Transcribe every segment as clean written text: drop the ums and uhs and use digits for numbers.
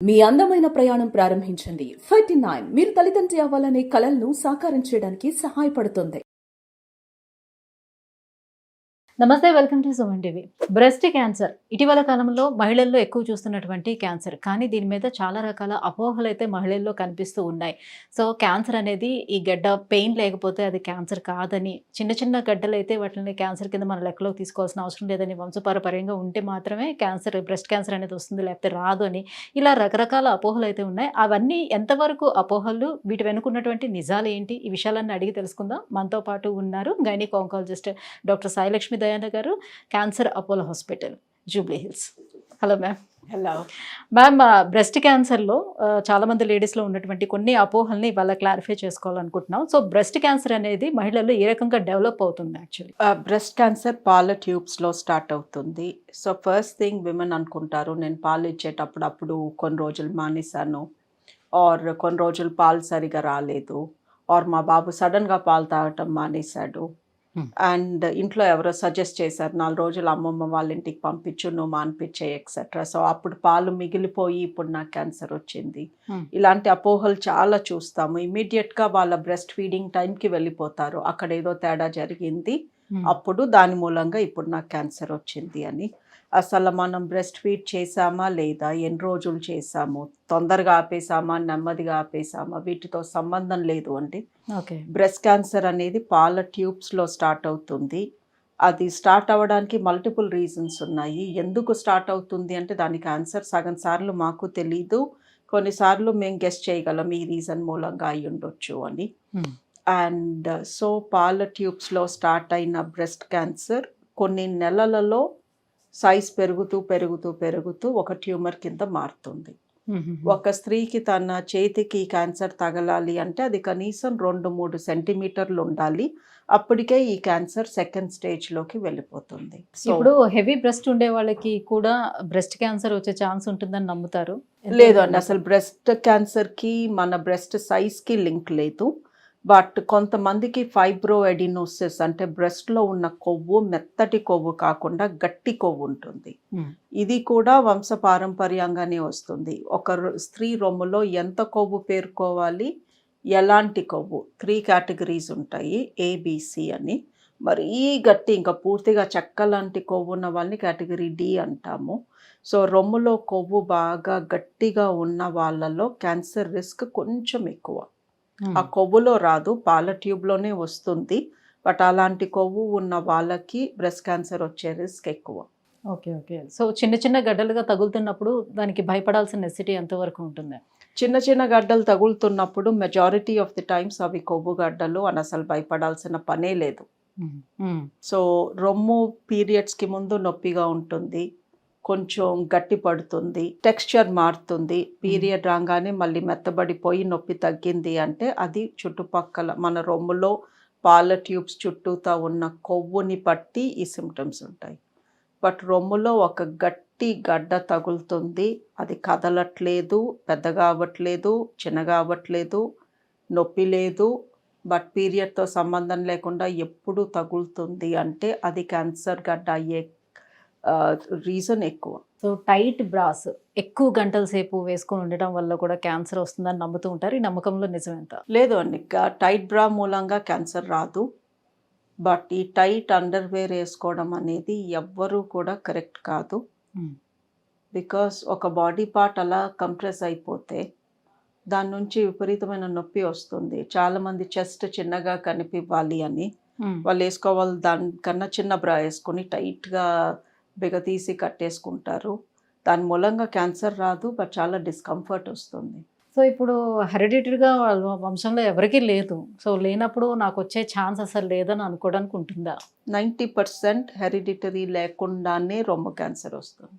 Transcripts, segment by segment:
మీ అందమైన ప్రయాణం ప్రారంభించండి. 39 మీరు తల్లిదండ్రి అవ్వాలనే కలలను సాకారం చేయడానికి సహాయపడుతుంది. నమస్తే, welcome to Suman TV. Breast cancer ఇటీవల కాలంలో మహిళల్లో ఎక్కువ చూస్తున్నటువంటి క్యాన్సర్, కానీ దీని మీద చాలా రకాల అపోహలు అయితే మహిళల్లో కనిపిస్తూ ఉన్నాయి. సో క్యాన్సర్ అనేది ఈ గడ్డ పెయిన్ లేకపోతే అది క్యాన్సర్ కాదని, చిన్న చిన్న గడ్డలు అయితే వాటిని క్యాన్సర్ కింద మన లెక్కలోకి తీసుకోవాల్సిన అవసరం లేదని, వంశపారపర్యంగా ఉంటే మాత్రమే క్యాన్సర్, బ్రెస్ట్ క్యాన్సర్ అనేది వస్తుంది, లేకపోతే రాదు అని, ఇలా రకరకాల అపోహలు అయితే ఉన్నాయి. అవన్నీ ఎంతవరకు అపోహలు, వీటి వెనుకున్నటువంటి నిజాలు ఏంటి, ఈ విషయాలన్నీ అడిగి తెలుసుకుందాం. మనతో పాటు ఉన్నారు gynaec oncologist doctor Sailakshmi Dayana గారు, cancer Apollo hospital, jubilee hills. Hello ma'am. Hello ma'am, breast క్యాన్సర్లో చాలామంది లేడీస్లో ఉన్నటువంటి కొన్ని అపోహల్ని ఇవాళ క్లారిఫై చేసుకోవాలనుకుంటున్నాం. సో బ్రెస్ట్ క్యాన్సర్ అనేది మహిళల్లో ఏ రకంగా డెవలప్ అవుతుంది? యాక్చువల్లీ బ్రెస్ట్ క్యాన్సర్ పాల ట్యూబ్స్లో స్టార్ట్ అవుతుంది. సో ఫస్ట్ థింగ్ విమెన్ అనుకుంటారు, నేను పాలు ఇచ్చేటప్పుడు అప్పుడు కొన్ని రోజులు మానేశాను, ఆర్ కొన్ని రోజులు పాలు సరిగా రాలేదు, ఆర్ మా బాబు సడన్గా పాలు తాగటం మానేశాడు, అండ్ ఇంట్లో ఎవరో సజెస్ట్ చేశారు 4 రోజులు అమ్మమ్మ వాళ్ళ ఇంటికి పంపించు, నువ్వు మానిపించే ఎక్సెట్రా. సో అప్పుడు పాలు మిగిలిపోయి ఇప్పుడు నాకు క్యాన్సర్ వచ్చింది. ఇలాంటి అపోహలు చాలా చూస్తాము. ఇమీడియట్గా వాళ్ళ బ్రెస్ట్ ఫీడింగ్ టైంకి వెళ్ళిపోతారు, అక్కడ ఏదో తేడా జరిగింది, అప్పుడు దాని మూలంగా ఇప్పుడు నాకు క్యాన్సర్ వచ్చింది అని. అసలు మనం బ్రెస్ట్ ఫీడ్ చేసామా లేదా, ఎన్ని రోజులు చేసాము, తొందరగా ఆపేసామా, నెమ్మదిగా ఆపేసామా, వీటితో సంబంధం లేదు అండి. ఓకే. బ్రెస్ట్ క్యాన్సర్ అనేది పాల ట్యూబ్స్లో స్టార్ట్ అవుతుంది. అది స్టార్ట్ అవ్వడానికి మల్టిపుల్ రీజన్స్ ఉన్నాయి. ఎందుకు స్టార్ట్ అవుతుంది అంటే దానికి ఆన్సర్ సగం సార్లు మాకు తెలీదు, కొన్నిసార్లు మేము గెస్ చేయగలం ఈ రీజన్ మూలంగా అయి ఉండొచ్చు అని. అండ్ సో పాల ట్యూబ్స్లో స్టార్ట్ అయిన బ్రెస్ట్ క్యాన్సర్ కొన్ని నెలలలో సైజ్ పెరుగుతూ పెరుగుతూ పెరుగుతూ ఒక ట్యూమర్ కింద మారుతుంది. ఒక స్త్రీకి తన చేతికి క్యాన్సర్ తగలాలి అంటే అది కనీసం 2-3 సెంటీమీటర్లు ఉండాలి, అప్పటికే ఈ క్యాన్సర్ సెకండ్ స్టేజ్లోకి వెళ్ళిపోతుంది. ఇప్పుడు హెవీ బ్రెస్ట్ ఉండే వాళ్ళకి కూడా బ్రెస్ట్ క్యాన్సర్ వచ్చే ఛాన్స్ ఉంటుందని నమ్ముతారు? లేదు అండి, అసలు బ్రెస్ట్ క్యాన్సర్కి మన బ్రెస్ట్ సైజ్కి లింక్ లేదు. బట్ కొంతమందికి ఫైబ్రో ఎడినోసిస్ అంటే బ్రెస్ట్లో ఉన్న కొవ్వు మెత్తటి కొవ్వు కాకుండా గట్టి కొవ్వు ఉంటుంది. ఇది కూడా వంశపారంపర్యంగానే వస్తుంది. ఒక స్త్రీ రొమ్ములో ఎంత కొవ్వు పేర్కోవాలి, ఎలాంటి కొవ్వు, 3 కేటగిరీస్ ఉంటాయి, ఏబిసి అని. మరీ గట్టి ఇంకా పూర్తిగా చెక్క లాంటి కొవ్వు ఉన్న వాళ్ళని కేటగిరీ డి అంటాము. సో రొమ్ములో కొవ్వు బాగా గట్టిగా ఉన్న వాళ్ళలో క్యాన్సర్ రిస్క్ కొంచెం ఎక్కువ. ఆ కొవ్వులో రాదు, పాల ట్యూబ్లోనే వస్తుంది, బట్ అలాంటి కొవ్వు ఉన్న వాళ్ళకి బ్రెస్ట్ క్యాన్సర్ వచ్చే రిస్క్ ఎక్కువ. Okay okay. సో చిన్న చిన్న గడ్డలుగా తగులుతున్నప్పుడు దానికి భయపడాల్సిన నెసిటీ ఎంతవరకు ఉంటుంది? చిన్న చిన్న గడ్డలు తగులుతున్నప్పుడు మెజారిటీ ఆఫ్ ది టైమ్స్ అవి కొవ్వు గడ్డలు అని అసలు భయపడాల్సిన పనే లేదు. సో రొమ్ము పీరియడ్స్కి ముందు నొప్పిగా ఉంటుంది, కొంచెం గట్టి పడుతుంది, టెక్స్చర్ మారుతుంది, పీరియడ్ రాగానే మళ్ళీ మెత్తబడిపోయి నొప్పి తగ్గింది అంటే అది చుట్టుపక్కల మన రొమ్ములో పాల ట్యూబ్స్ చుట్టూతా ఉన్న కొవ్వుని బట్టి ఈ సిమ్టమ్స్ ఉంటాయి. బట్ రొమ్ములో ఒక గట్టి గడ్డ తగులుతుంది, అది కదలట్లేదు, పెద్దగా అవ్వట్లేదు, చిన్నగా అవ్వట్లేదు, నొప్పి లేదు, బట్ పీరియడ్తో సంబంధం లేకుండా ఎప్పుడు తగులుతుంది అంటే అది క్యాన్సర్ గడ్డ అయ్యే రీజన్ ఎక్కువ. సో టైట్ బ్రాస్ ఎక్కువ గంటల సేపు వేసుకొని ఉండటం వల్ల కూడా క్యాన్సర్ వస్తుందని నమ్ముతూ ఉంటారు. ఈ నమ్మకంలో నిజమేంత? లేదు అండి, టైట్ బ్రా మూలంగా క్యాన్సర్ రాదు, బట్ ఈ టైట్ అండర్వేర్ వేసుకోవడం అనేది ఎవ్వరూ కూడా కరెక్ట్ కాదు. బికాస్ ఒక బాడీ పార్ట్ అలా కంప్రెస్ అయిపోతే దాని నుంచి విపరీతమైన నొప్పి వస్తుంది. చాలామంది చెస్ట్ చిన్నగా కనిపివ్వాలి అని వాళ్ళు వేసుకోవాలి, దానికన్నా చిన్న బ్రా వేసుకొని టైట్గా బిగతీసి కట్టేసుకుంటారు. దాని మూలంగా క్యాన్సర్ రాదు, బట్ చాలా డిస్కంఫర్ట్ వస్తుంది. సో ఇప్పుడు హెరిడిటరీగా వాళ్ళ వంశంలో ఎవరికీ లేదు, సో లేనప్పుడు నాకు వచ్చే ఛాన్స్ అసలు లేదని అనుకోవడానికి ఉంటుందా? 90% హెరిడిటరీ లేకుండానే రొమ్ము క్యాన్సర్ వస్తుంది.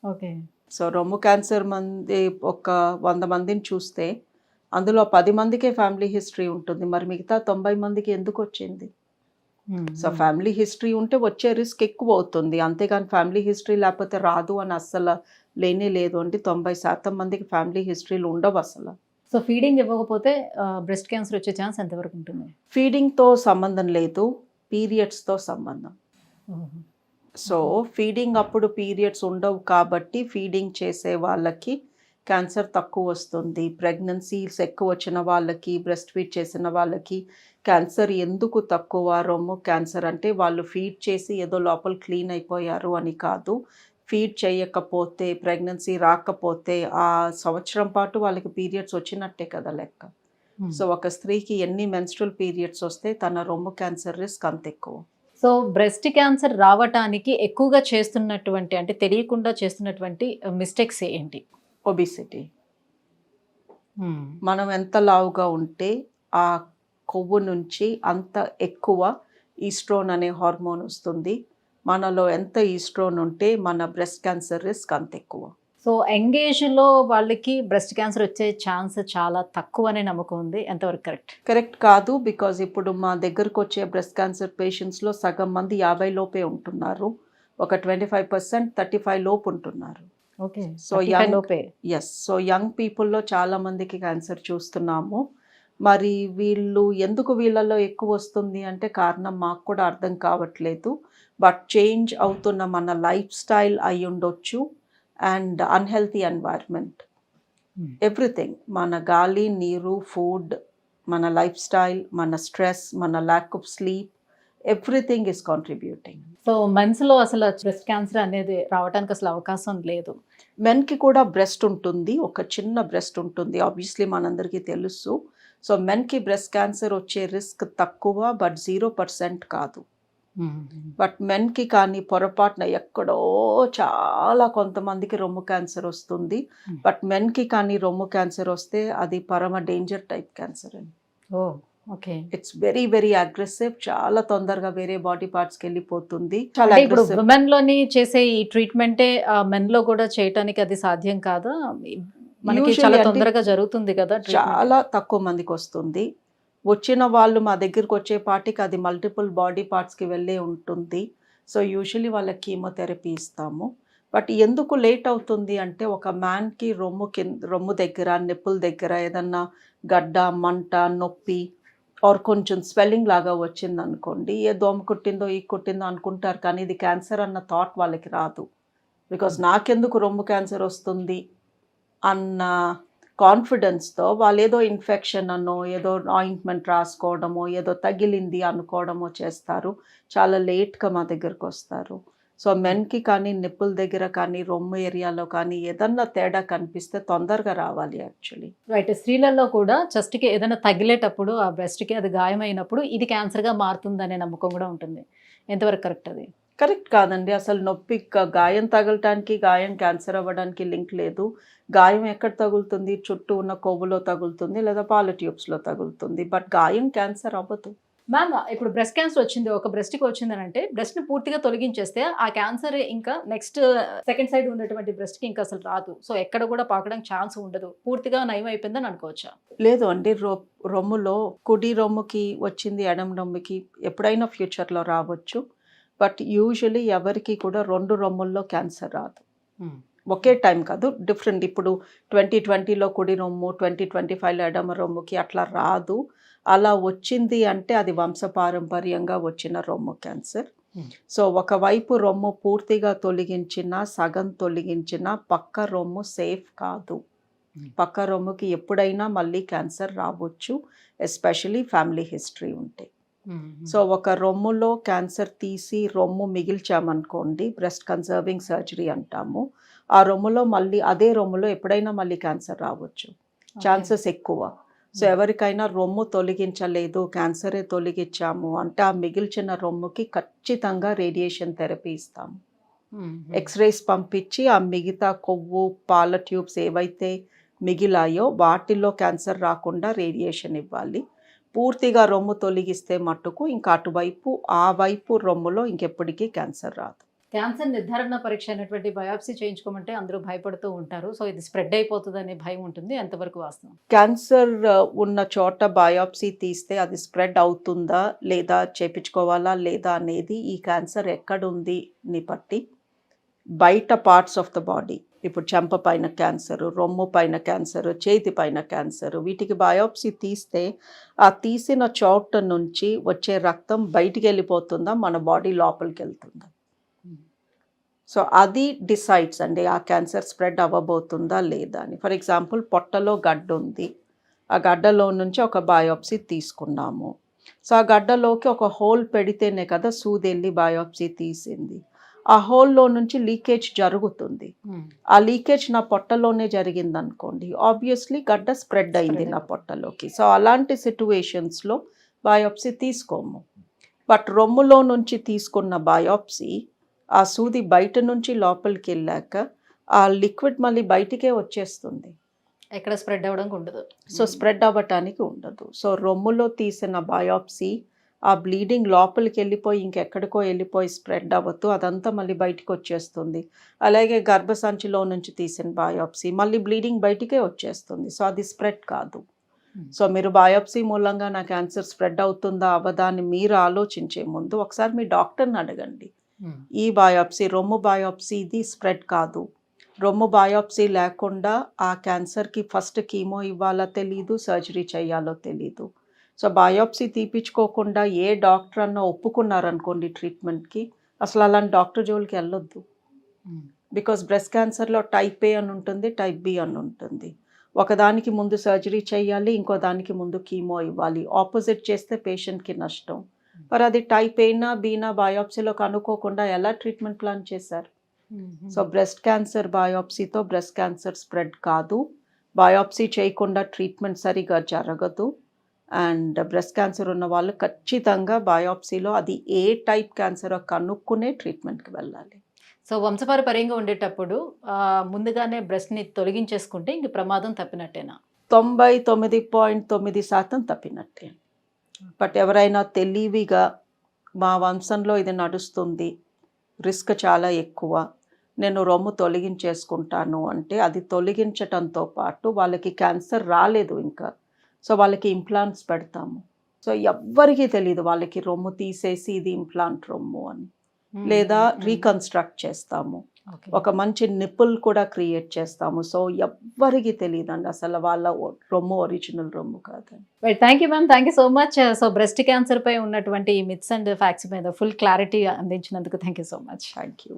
ఓకే. సో రొమ్ము క్యాన్సర్ మంది ఒక 100 మందిని చూస్తే అందులో 10 మందికే ఫ్యామిలీ హిస్టరీ ఉంటుంది, మరి మిగతా 90 మందికి ఎందుకు వచ్చింది? సో ఫ్యామిలీ హిస్టరీ ఉంటే వచ్చే రిస్క్ ఎక్కువ అవుతుంది, అంతేగాని ఫ్యామిలీ హిస్టరీ లేకపోతే రాదు అని అస్సలు లేనే లేదు అండి. 90% మందికి ఫ్యామిలీ హిస్టరీలు ఉండవు అసలు. సో ఫీడింగ్ ఇవ్వకపోతే బ్రెస్ట్ క్యాన్సర్ వచ్చే ఛాన్స్ ఎంతవరకు ఉంటుంది? ఫీడింగ్తో సంబంధం లేదు, పీరియడ్స్తో సంబంధం. సో ఫీడింగ్ అప్పుడు పీరియడ్స్ ఉండవు కాబట్టి ఫీడింగ్ చేసే వాళ్ళకి క్యాన్సర్ తక్కువ వస్తుంది. ప్రెగ్నెన్సీస్ ఎక్కువ వచ్చిన వాళ్ళకి, బ్రెస్ట్ ఫీడ్ చేసిన వాళ్ళకి క్యాన్సర్ ఎందుకు తక్కువ? రొమ్ము క్యాన్సర్ అంటే వాళ్ళు ఫీడ్ చేసి ఏదో లోపల క్లీన్ అయిపోయారు అని కాదు. ఫీడ్ చేయకపోతే, ప్రెగ్నెన్సీ రాకపోతే ఆ సంవత్సరం పాటు వాళ్ళకి పీరియడ్స్ వచ్చినట్టే కదా లెక్క. సో ఒక స్త్రీకి ఎన్ని మెన్స్ట్రువల్ పీరియడ్స్ వస్తే తన రొమ్ము క్యాన్సర్ రిస్క్ అంత ఎక్కువ. సో బ్రెస్ట్ క్యాన్సర్ రావటానికి ఎక్కువగా చేస్తున్నటువంటి అంటే తెలియకుండా చేస్తున్నటువంటి మిస్టేక్స్ ఏంటి? ఒబిసిటీ. మనం ఎంత లావుగా ఉంటే ఆ కొవ్వు నుంచి అంత ఎక్కువ ఈస్ట్రోన్ అనే హార్మోన్ వస్తుంది. మనలో ఎంత ఈస్ట్రోన్ ఉంటే మన బ్రెస్ట్ క్యాన్సర్ రిస్క్ అంత ఎక్కువ. సో ఎంగేజ్లో వాళ్ళకి బ్రెస్ట్ క్యాన్సర్ వచ్చే ఛాన్స్ చాలా తక్కువ అనే నమ్మకం ఉంది. ఎంతవరకు కరెక్ట్? కరెక్ట్ కాదు. బికాజ్ ఇప్పుడు మా దగ్గరకు వచ్చే బ్రెస్ట్ క్యాన్సర్ పేషెంట్స్లో సగం మంది 50 లోపే ఉంటున్నారు. ఒక 25% 35 లోపు ఉంటున్నారు. ఓకే. సో సో యంగ్ పీపుల్లో చాలా మందికి క్యాన్సర్ చూస్తున్నాము. మరి ఎందుకు వీళ్ళలో ఎక్కువ వస్తుంది అంటే కారణం మాకు కూడా అర్థం కావట్లేదు. బట్ చేంజ్ అవుతున్న మన లైఫ్ స్టైల్ అయి ఉండొచ్చు అండ్ అన్హెల్తీ ఎన్వైర్న్మెంట్. ఎవ్రీథింగ్, మన గాలి, నీరు, ఫుడ్, మన లైఫ్ స్టైల్, మన స్ట్రెస్, మన lack of sleep, everything is contributing. So మెన్స్లో అసలు బ్రెస్ట్ క్యాన్సర్ అనేది రావడానికి అసలు అవకాశం లేదు. మెన్కి కూడా బ్రెస్ట్ ఉంటుంది, ఒక చిన్న బ్రెస్ట్ ఉంటుంది, ఆబ్వియస్లీ మనందరికీ తెలుసు. సో మెన్కి బ్రెస్ట్ క్యాన్సర్ వచ్చే రిస్క్ తక్కువ, బట్ 0% కాదు. బట్ మెన్కి కానీ పొరపాటున ఎక్కడో చాలా కొంతమందికి రొమ్ము క్యాన్సర్ వస్తుంది. బట్ మెన్కి కానీ రొమ్ము క్యాన్సర్ వస్తే అది పరమ డేంజర్ టైప్ క్యాన్సర్ అని. Okay. It's very very aggressive. చాలా తొందరగా వేరే బాడీ పార్ట్స్కి వెళ్ళిపోతుంది. చాలా ఇప్పుడు ఉమెన్ లోని చేసే ఈ ట్రీట్మెంటే మెన్ లో కూడా చేయటానికి అది సాధ్యం కాదా? మనకి చాలా తొందరగా జరుగుతుంది కదా. చాలా తక్కువ మందికి వస్తుంది. వచ్చిన వాళ్ళు మా దగ్గరికి వచ్చే పాటికి అది మల్టిపుల్ బాడీ పార్ట్స్కి వెళ్ళే ఉంటుంది. సో యూజువలీ వాళ్ళకి కీమోథెరపీ ఇస్తాము. బట్ ఎందుకు లేట్ అవుతుంది అంటే ఒక మ్యాన్కి రొమ్ము దగ్గర, నిప్పుల దగ్గర ఏదన్నా గడ్డ, మంట, నొప్పి ఆర్ కొంచెం స్వెల్లింగ్ లాగా వచ్చింది అనుకోండి, ఏ దోమ కుట్టిందో ఈ కుట్టిందో అనుకుంటారు, కానీ ఇది క్యాన్సర్ అన్న థాట్ వాళ్ళకి రాదు. బికాజ్ నాకెందుకు రొమ్ము క్యాన్సర్ వస్తుంది అన్న కాన్ఫిడెన్స్తో వాళ్ళు ఏదో ఇన్ఫెక్షన్ అనో, ఏదో ఆయింట్మెంట్ రాసుకోవడమో, ఏదో తగిలింది అనుకోవడమో చేస్తారు. చాలా లేట్గా మా దగ్గరకు వస్తారు. సో మెన్కి కానీ నిప్పుల దగ్గర కానీ రొమ్ము ఏరియాలో కానీ ఏదన్నా తేడా కనిపిస్తే తొందరగా రావాలి యాక్చువల్లీ. రైట్. స్త్రీలలో కూడా చెస్ట్కి ఏదైనా తగిలేటప్పుడు ఆ బ్రెస్ట్కి అది గాయమైనప్పుడు ఇది క్యాన్సర్గా మారుతుందనే నమ్మకం కూడా ఉంటుంది. ఎంతవరకు కరెక్ట్ అది? కరెక్ట్ కాదండి. అసలు నొప్పి గాయం తగలటానికి గాయం క్యాన్సర్ అవ్వడానికి లింక్ లేదు. గాయం ఎక్కడ తగులుతుంది? చుట్టూ ఉన్న కొవ్వులో తగులుతుంది, లేదా పాల ట్యూబ్స్లో తగులుతుంది. బట్ గాయం క్యాన్సర్ అవ్వదు. మ్యామ్, ఇప్పుడు బ్రెస్ట్ క్యాన్సర్ వచ్చింది, ఒక బ్రెస్ట్కి వచ్చిందని అంటే బ్రెస్ట్ని పూర్తిగా తొలగించేస్తే ఆ క్యాన్సర్ ఇంకా నెక్స్ట్ సెకండ్ సైడ్ ఉన్నటువంటి బ్రెస్ట్కి ఇంకా అసలు రాదు. సో ఎక్కడ కూడా పాకడానికి ఛాన్స్ ఉండదు, పూర్తిగా నయం అయిపోయిందని అనుకోవచ్చా? లేదు అండి. రొమ్ములో కుడి రొమ్ముకి వచ్చింది, ఎడమ రొమ్ముకి ఎప్పుడైనా ఫ్యూచర్లో రావచ్చు. బట్ యూజువలీ ఎవరికి కూడా 2 రొమ్ముల్లో క్యాన్సర్ రాదు. ఒకే టైం కాదు, డిఫరెంట్. ఇప్పుడు 2020లో కుడి రొమ్ము, 2025లో ఎడమ రొమ్ముకి అట్లా రాదు. అలా వచ్చింది అంటే అది వంశపారంపర్యంగా వచ్చిన రొమ్ము క్యాన్సర్. సో ఒకవైపు రొమ్ము పూర్తిగా తొలగించిన, సగం తొలగించిన పక్క రొమ్ము సేఫ్ కాదు. పక్క రొమ్ముకి ఎప్పుడైనా మళ్ళీ క్యాన్సర్ రావచ్చు, ఎస్పెషలీ ఫ్యామిలీ హిస్టరీ ఉంటే. సో ఒక రొమ్ములో క్యాన్సర్ తీసి రొమ్ము మిగిల్చామనుకోండి, బ్రెస్ట్ కన్సర్వింగ్ సర్జరీ అంటాము. ఆ రొమ్ములో మళ్ళీ అదే రొమ్ములో ఎప్పుడైనా మళ్ళీ క్యాన్సర్ రావచ్చు, ఛాన్సెస్ ఎక్కువ. సో ఎవరికైనా రొమ్ము తొలగించలేదు, క్యాన్సరే తొలగించాము అంటే ఆ మిగిల్చిన రొమ్ముకి ఖచ్చితంగా రేడియేషన్ థెరపీ ఇస్తాము. ఎక్స్రేస్ పంపించి ఆ మిగతా కొవ్వు, పాల ట్యూబ్స్ ఏవైతే మిగిలాయో వాటిల్లో క్యాన్సర్ రాకుండా రేడియేషన్ ఇవ్వాలి. పూర్తిగా రొమ్ము తొలగిస్తే మట్టుకు ఇంకా అటువైపు ఆ వైపు రొమ్ములో ఇంకెప్పటికీ క్యాన్సర్ రాదు. క్యాన్సర్ నిర్ధారణ పరీక్ష అయినటువంటి బయాప్సీ చేయించుకోమంటే అందరూ భయపడుతూ ఉంటారు. సో ఇది స్ప్రెడ్ అయిపోతుంది అనే భయం ఉంటుంది, ఎంతవరకు వాస్తవం? క్యాన్సర్ ఉన్న చోట బయాప్సీ తీస్తే అది స్ప్రెడ్ అవుతుందా లేదా, చేపించుకోవాలా లేదా అనేది ఈ క్యాన్సర్ ఎక్కడుంది ని బట్టి. బయట పార్ట్స్ ఆఫ్ ద బాడీ, ఇప్పుడు చెంప పైన క్యాన్సర్, రొమ్ము పైన క్యాన్సర్, చేతి పైన క్యాన్సర్, వీటికి బయాప్సీ తీస్తే ఆ తీసిన చోట నుంచి వచ్చే రక్తం బయటికి వెళ్ళిపోతుందా, మన బాడీ లోపలికి వెళ్తుందా. సో అది డిసైడ్స్ అండి ఆ క్యాన్సర్ స్ప్రెడ్ అవ్వబోతుందా లేదా అని. ఫర్ ఎగ్జాంపుల్ పొట్టలో గడ్డ ఉంది, ఆ గడ్డలో నుంచి ఒక బయోప్సీ తీసుకున్నాము. సో ఆ గడ్డలోకి ఒక హోల్ పెడితేనే కదా సూదెళ్ళి బయోప్సీ తీసింది. ఆ హోల్లో నుంచి లీకేజ్ జరుగుతుంది. ఆ లీకేజ్ నా పొట్టలోనే జరిగింది అనుకోండి, ఆబ్వియస్లీ గడ్డ స్ప్రెడ్ అయింది నా పొట్టలోకి. సో అలాంటి సిట్యువేషన్స్లో బయోప్సీ తీసుకోము. బట్ రొమ్ములో నుంచి తీసుకున్న బయోప్సీ ఆ సూది బయట నుంచి లోపలికి వెళ్ళాక ఆ లిక్విడ్ మళ్ళీ బయటికే వచ్చేస్తుంది. ఎక్కడ స్ప్రెడ్ అవ్వడం ఉండదు. సో స్ప్రెడ్ అవ్వటానికి ఉండదు. సో రొమ్ములో తీసిన బయోప్సీ ఆ బ్లీడింగ్ లోపలికి వెళ్ళిపోయి ఇంకెక్కడికో వెళ్ళిపోయి స్ప్రెడ్ అవ్వదు, అదంతా మళ్ళీ బయటికి వచ్చేస్తుంది. అలాగే గర్భసంచిలో నుంచి తీసిన బయోప్సీ మళ్ళీ బ్లీడింగ్ బయటికే వచ్చేస్తుంది. సో అది స్ప్రెడ్ కాదు. సో మీరు బయోప్సీ మూలంగా నా క్యాన్సర్ స్ప్రెడ్ అవుతుందా అవ్వదా అని మీరు ఆలోచించే ముందు ఒకసారి మీ డాక్టర్ని అడగండి. ఈ బయోప్సీ రొమ్ము బయోప్సీ ఇది స్ప్రెడ్ కాదు, రొమ్ము బయోప్సీ లేకుండా ఆ క్యాన్సర్కి ఫస్ట్ కీమో ఇవ్వాలో తెలీదు, సర్జరీ చేయాలో తెలీదు. సో బయోప్సీ తీపించుకోకుండా ఏ డాక్టర్ అన్నా ఒప్పుకున్నారనుకోండి ట్రీట్మెంట్కి, అసలు అలాంటి డాక్టర్ జోలికి వెళ్ళొద్దు. బికాస్ బ్రెస్ట్ క్యాన్సర్లో టైప్ ఏ అని ఉంటుంది, టైప్ బి అని ఉంటుంది. ఒకదానికి ముందు సర్జరీ చేయాలి, ఇంకో దానికి ముందు కీమో ఇవ్వాలి. ఆపోజిట్ చేస్తే పేషెంట్కి నష్టం. మరి అది టైప్ ఏనా బీనా బయోప్సీలో కనుక్కోకుండా ఎలా ట్రీట్మెంట్ ప్లాన్ చేశారు? సో బ్రెస్ట్ క్యాన్సర్ బయోప్సీతో బ్రెస్ట్ క్యాన్సర్ స్ప్రెడ్ కాదు, బయోప్సీ చేయకుండా ట్రీట్మెంట్ సరిగా జరగదు. అండ్ బ్రెస్ట్ క్యాన్సర్ ఉన్న వాళ్ళు ఖచ్చితంగా బయోప్సీలో అది ఏ టైప్ క్యాన్సర్ కనుక్కునే ట్రీట్మెంట్కి వెళ్ళాలి. సో వంశపారపర్యంగా ఉండేటప్పుడు ముందుగానే బ్రెస్ట్ని తొలగించేసుకుంటే ఇంక ప్రమాదం తప్పినట్టేనా? 99.9% తప్పినట్టే. బట్ ఎవరైనా తెలివిగా మా వంశంలో ఇది నడుస్తుంది, రిస్క్ చాలా ఎక్కువ, నేను రొమ్ము తొలగించేసుకుంటాను అంటే అది తొలగించటంతో పాటు వాళ్ళకి క్యాన్సర్ రాలేదు ఇంకా, సో వాళ్ళకి ఇంప్లాంట్స్ పెడతాము. సో ఎవ్వరికీ తెలియదు వాళ్ళకి రొమ్ము తీసేసి ఇది ఇంప్లాంట్ రొమ్ము అని, లేదా రీకన్స్ట్రక్ట్ చేస్తాము, ఒక మంచి నిప్పుల్ కూడా క్రియేట్ చేస్తాము. సో ఎవ్వరికి తెలియదండి అసలు వాళ్ళ రొమ్ము ఒరిజినల్ రొమ్ము కాదని. Thank you ma'am, thank you so much. So breast cancer పై ఉన్నటువంటి ఈ మిత్స్ అండ్ ఫ్యాక్ట్స్ మీద ఫుల్ క్లారిటీ అందించినందుకు thank you so much. Thank you.